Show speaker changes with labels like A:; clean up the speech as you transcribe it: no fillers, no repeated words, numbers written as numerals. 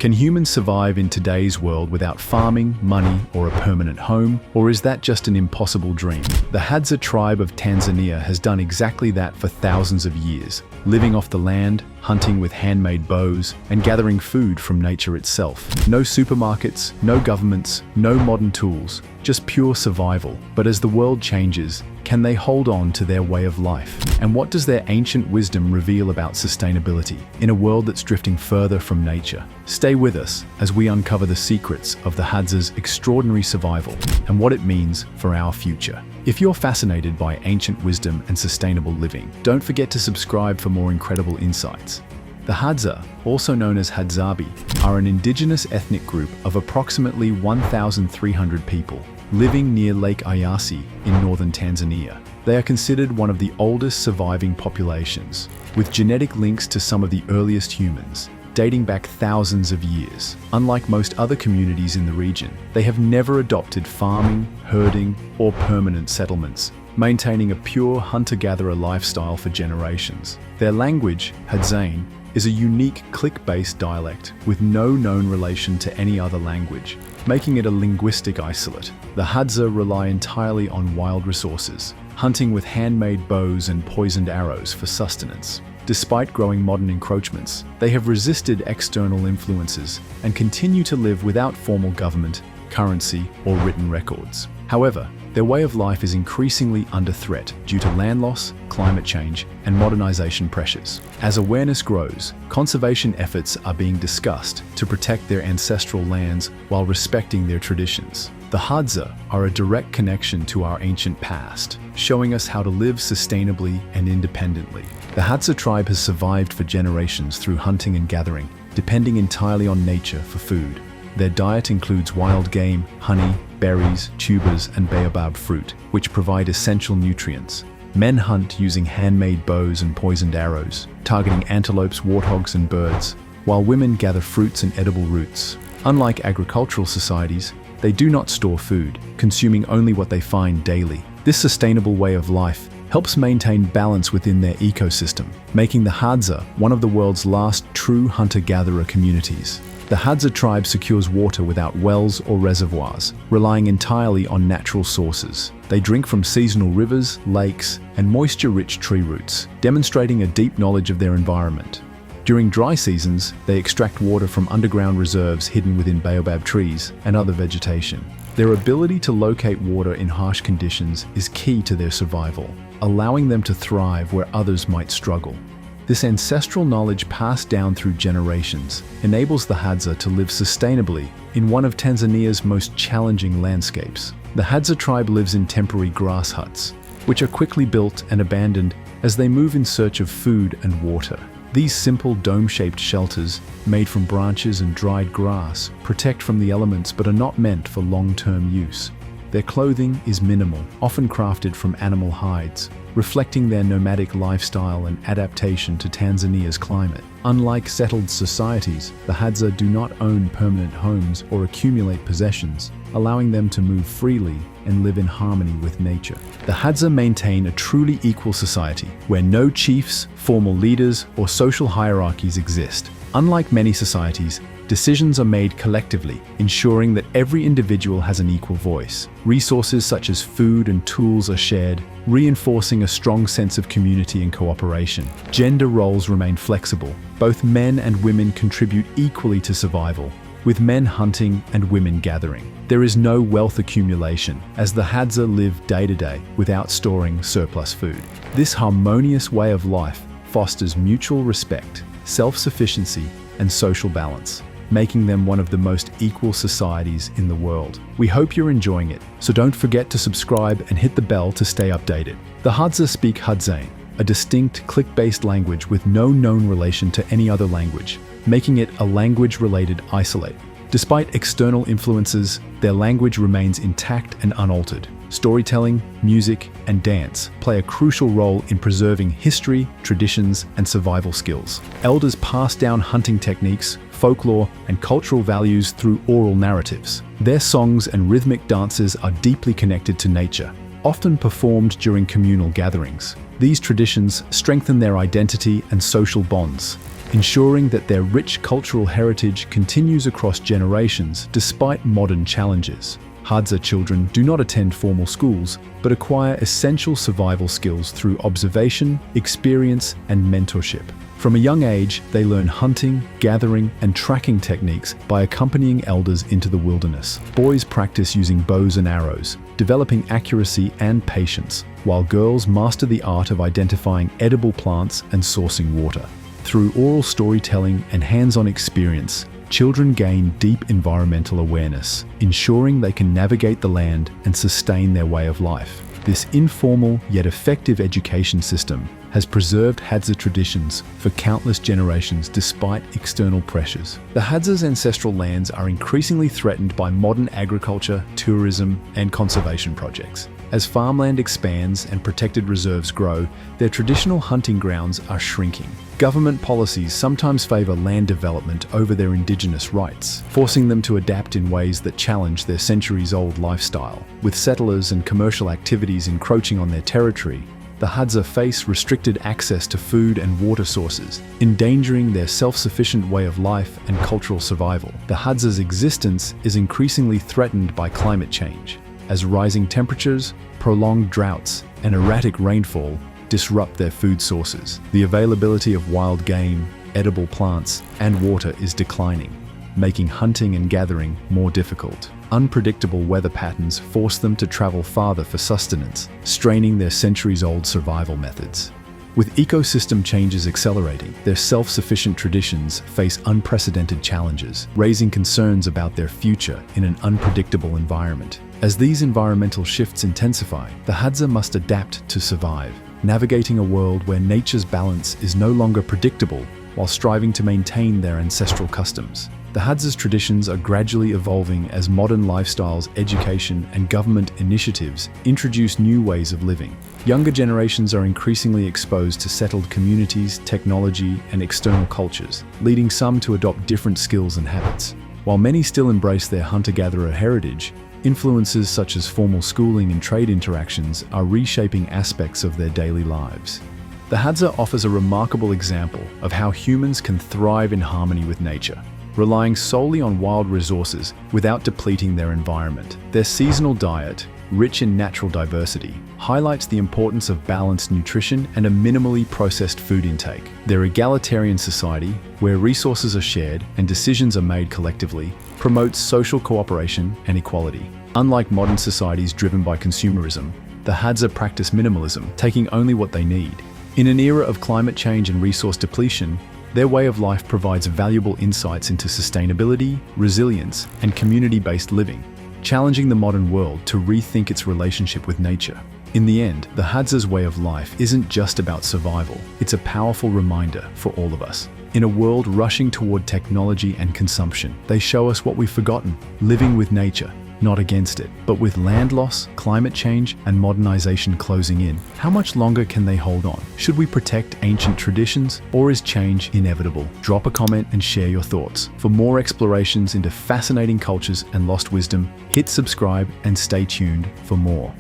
A: Can humans survive in today's world without farming, money, or a permanent home? Or is that just an impossible dream? The Hadza tribe of Tanzania has done exactly that for thousands of years, living off the land, hunting with handmade bows, and gathering food from nature itself. No supermarkets, no governments, no modern tools, just pure survival. But as the world changes, can they hold on to their way of life? And what does their ancient wisdom reveal about sustainability in a world that's drifting further from nature? Stay with us as we uncover the secrets of the Hadza's extraordinary survival and what it means for our future. If you're fascinated by ancient wisdom and sustainable living, don't forget to subscribe for more incredible insights. The Hadza, also known as Hadzabe, are an indigenous ethnic group of approximately 1,300 people living near Lake Eyasi in northern Tanzania. They are considered one of the oldest surviving populations, with genetic links to some of the earliest humans, dating back thousands of years. Unlike most other communities in the region, they have never adopted farming, herding, or permanent settlements, maintaining a pure hunter-gatherer lifestyle for generations. Their language, Hadzabe, is a unique click-based dialect with no known relation to any other language, making it a linguistic isolate. The Hadza rely entirely on wild resources, hunting with handmade bows and poisoned arrows for sustenance. Despite growing modern encroachments, they have resisted external influences and continue to live without formal government, currency, or written records. However, their way of life is increasingly under threat due to land loss, climate change, and modernization pressures. As awareness grows, conservation efforts are being discussed to protect their ancestral lands while respecting their traditions. The Hadza are a direct connection to our ancient past, showing us how to live sustainably and independently. The Hadza tribe has survived for generations through hunting and gathering, depending entirely on nature for food. Their diet includes wild game, honey, berries, tubers, and baobab fruit, which provide essential nutrients. Men hunt using handmade bows and poisoned arrows, targeting antelopes, warthogs, and birds, while women gather fruits and edible roots. Unlike agricultural societies, they do not store food, consuming only what they find daily. This sustainable way of life helps maintain balance within their ecosystem, making the Hadza one of the world's last true hunter-gatherer communities. The Hadza tribe secures water without wells or reservoirs, relying entirely on natural sources. They drink from seasonal rivers, lakes, and moisture-rich tree roots, demonstrating a deep knowledge of their environment. During dry seasons, they extract water from underground reserves hidden within baobab trees and other vegetation. Their ability to locate water in harsh conditions is key to their survival, allowing them to thrive where others might struggle. This ancestral knowledge passed down through generations enables the Hadza to live sustainably in one of Tanzania's most challenging landscapes. The Hadza tribe lives in temporary grass huts, which are quickly built and abandoned as they move in search of food and water. These simple dome-shaped shelters, made from branches and dried grass, protect from the elements but are not meant for long-term use. Their clothing is minimal, often crafted from animal hides, reflecting their nomadic lifestyle and adaptation to Tanzania's climate. Unlike settled societies, the Hadza do not own permanent homes or accumulate possessions, allowing them to move freely and live in harmony with nature. The Hadza maintain a truly equal society, where no chiefs, formal leaders, or social hierarchies exist. Unlike many societies, decisions are made collectively, ensuring that every individual has an equal voice. Resources such as food and tools are shared, reinforcing a strong sense of community and cooperation. Gender roles remain flexible. Both men and women contribute equally to survival, with men hunting and women gathering. There is no wealth accumulation, as the Hadza live day to day without storing surplus food. This harmonious way of life fosters mutual respect, self-sufficiency, and social balance, making them one of the most equal societies in the world. We hope you're enjoying it, so don't forget to subscribe and hit the bell to stay updated. The Hadza speak Hadzabe, a distinct click-based language with no known relation to any other language, making it a language-related isolate. Despite external influences, their language remains intact and unaltered. Storytelling, music, and dance play a crucial role in preserving history, traditions, and survival skills. Elders pass down hunting techniques, folklore, and cultural values through oral narratives. Their songs and rhythmic dances are deeply connected to nature, often performed during communal gatherings. These traditions strengthen their identity and social bonds, ensuring that their rich cultural heritage continues across generations despite modern challenges. Hadza children do not attend formal schools, but acquire essential survival skills through observation, experience, and mentorship. From a young age, they learn hunting, gathering, and tracking techniques by accompanying elders into the wilderness. Boys practice using bows and arrows, developing accuracy and patience, while girls master the art of identifying edible plants and sourcing water. Through oral storytelling and hands-on experience, children gain deep environmental awareness, ensuring they can navigate the land and sustain their way of life. This informal yet effective education system has preserved Hadza traditions for countless generations despite external pressures. The Hadza's ancestral lands are increasingly threatened by modern agriculture, tourism, and conservation projects. As farmland expands and protected reserves grow, their traditional hunting grounds are shrinking. Government policies sometimes favor land development over their indigenous rights, forcing them to adapt in ways that challenge their centuries-old lifestyle. With settlers and commercial activities encroaching on their territory, the Hadza face restricted access to food and water sources, endangering their self-sufficient way of life and cultural survival. The Hadza's existence is increasingly threatened by climate change, as rising temperatures, prolonged droughts, and erratic rainfall disrupt their food sources. The availability of wild game, edible plants, and water is declining, making hunting and gathering more difficult. Unpredictable weather patterns force them to travel farther for sustenance, straining their centuries-old survival methods. With ecosystem changes accelerating, their self-sufficient traditions face unprecedented challenges, raising concerns about their future in an unpredictable environment. As these environmental shifts intensify, the Hadza must adapt to survive, navigating a world where nature's balance is no longer predictable while striving to maintain their ancestral customs. The Hadza's traditions are gradually evolving as modern lifestyles, education, and government initiatives introduce new ways of living. Younger generations are increasingly exposed to settled communities, technology, and external cultures, leading some to adopt different skills and habits. While many still embrace their hunter-gatherer heritage, influences such as formal schooling and trade interactions are reshaping aspects of their daily lives. The Hadza offers a remarkable example of how humans can thrive in harmony with nature, relying solely on wild resources without depleting their environment. Their seasonal diet, rich in natural diversity, highlights the importance of balanced nutrition and a minimally processed food intake. Their egalitarian society, where resources are shared and decisions are made collectively, promotes social cooperation and equality. Unlike modern societies driven by consumerism, the Hadza practice minimalism, taking only what they need. In an era of climate change and resource depletion, their way of life provides valuable insights into sustainability, resilience, and community-based living, challenging the modern world to rethink its relationship with nature. In the end, the Hadza's way of life isn't just about survival, it's a powerful reminder for all of us. In a world rushing toward technology and consumption, they show us what we've forgotten: living with nature, not against it. But with land loss, climate change, and modernization closing in, how much longer can they hold on? Should we protect ancient traditions, or is change inevitable? Drop a comment and share your thoughts. For more explorations into fascinating cultures and lost wisdom, hit subscribe and stay tuned for more.